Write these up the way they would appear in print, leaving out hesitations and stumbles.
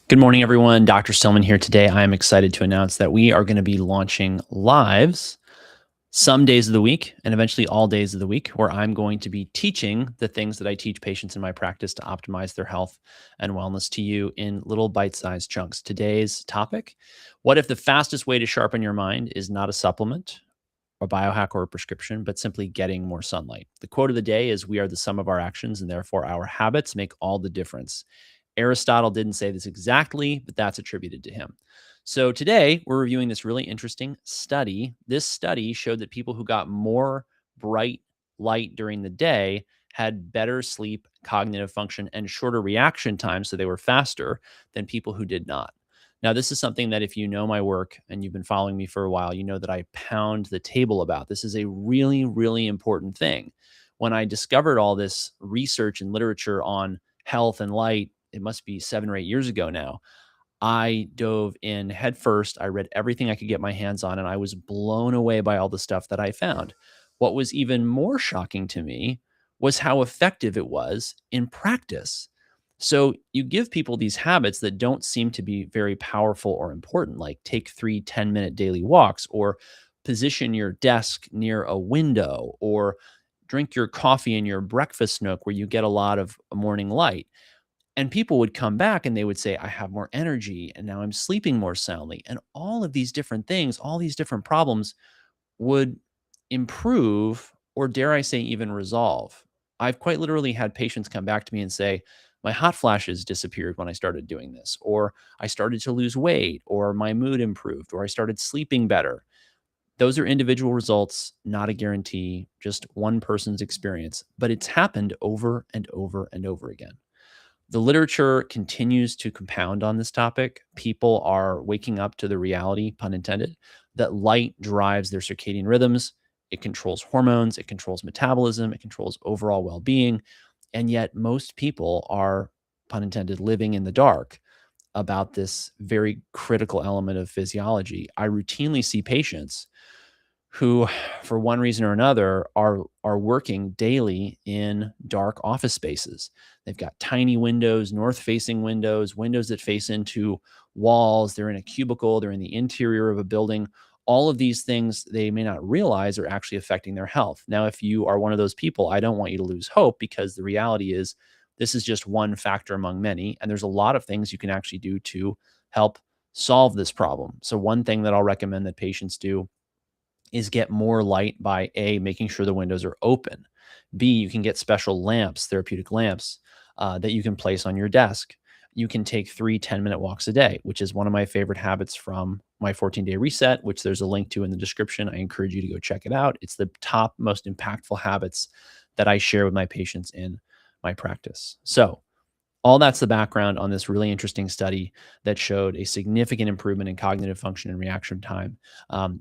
Good morning, everyone. Dr. Stillman here today. I am excited to announce that we are going to be launching lives some days of the week and eventually all days of the week, where I'm going to be teaching the things that I teach patients in my practice to optimize their health and wellness to you in little bite sized chunks. Today's topic: what if the fastest way to sharpen your mind is not a supplement, a biohack, or a prescription, but simply getting more sunlight? The quote of the day is: "We are the sum of our actions, and therefore our habits make all the difference." Aristotle didn't say this exactly, but that's attributed to him. So today we're reviewing this really interesting study. This study showed that people who got more bright light during the day had better sleep, cognitive function, and shorter reaction time. So they were faster than people who did not. Now, this is something that if you know my work and you've been following me for a while, you know that I pound the table about. This is a really, really important thing. When I discovered all this research and literature on health and light, it must be 7 or 8 years ago now, I dove in headfirst. I read everything I could get my hands on, and I was blown away by all the stuff that I found. What was even more shocking to me was how effective it was in practice. So you give people these habits that don't seem to be very powerful or important, like take 3 10-minute daily walks, or position your desk near a window, or drink your coffee in your breakfast nook where you get a lot of morning light. And people would come back and they would say, I have more energy and now I'm sleeping more soundly. And all of these different things, all these different problems would improve, or dare I say, even resolve. I've quite literally had patients come back to me and say, my hot flashes disappeared when I started doing this, or I started to lose weight, or my mood improved, or I started sleeping better. Those are individual results, not a guarantee, just one person's experience, but it's happened over and over and over again. The literature continues to compound on this topic. People are waking up to the reality, pun intended, that light drives their circadian rhythms. It controls hormones, it controls metabolism, it controls overall well being. And yet, most people are, pun intended, living in the dark about this very critical element of physiology. I routinely see patients who, for one reason or another, are working daily in dark office spaces. They've got tiny windows, north-facing windows, windows that face into walls. They're in a cubicle, they're in the interior of a building. All of these things they may not realize are actually affecting their health. Now, if you are one of those people, I don't want you to lose hope, because the reality is this is just one factor among many, and there's a lot of things you can actually do to help solve this problem. So one thing that I'll recommend that patients do is get more light by A, making sure the windows are open. B, you can get special lamps, therapeutic lamps, that you can place on your desk. You can take 3 10-minute walks a day, which is one of my favorite habits from my 14-day reset, which there's a link to in the description. I encourage you to go check it out. It's the top most impactful habits that I share with my patients in my practice. So all that's the background on this really interesting study that showed a significant improvement in cognitive function and reaction time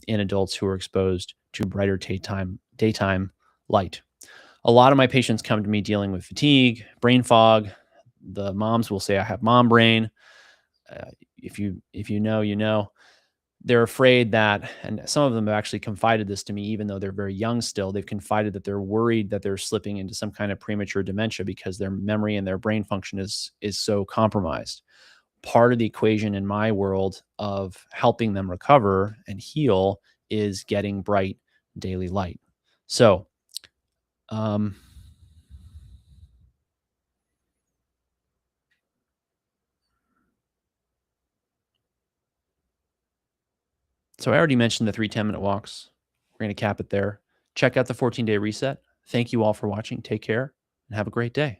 in adults who are exposed to brighter daytime light. A lot of my patients come to me dealing with fatigue, brain fog. The moms will say, I have mom brain. If you know, you know. They're afraid that, and some of them have actually confided this to me, even though they're very young still. They've confided that they're worried that they're slipping into some kind of premature dementia because their memory and their brain function is so compromised. Part of the equation in my world of helping them recover and heal is getting bright daily light. So, um, so I already mentioned the 3 10-minute walks. We're going to cap it there. Check out the 14-day reset. Thank you all for watching. Take care and have a great day.